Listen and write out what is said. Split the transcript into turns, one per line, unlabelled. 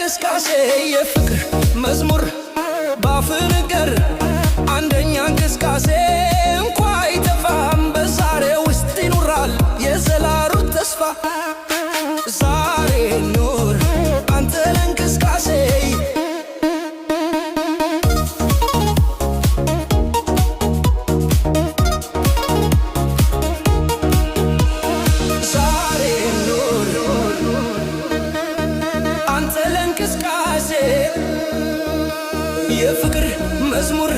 እንቅስቃሴ የፍቅር መዝሙር ባፍ ነገር አንደኛ እንቅስቃሴ እንኳ አይጠፋም በዛሬ ውስጥ ይኖራል የዘላሩት ተስፋ ዛሬ ኑር አንተ ለእንቅስቃሴ የፍቅር መዝሙር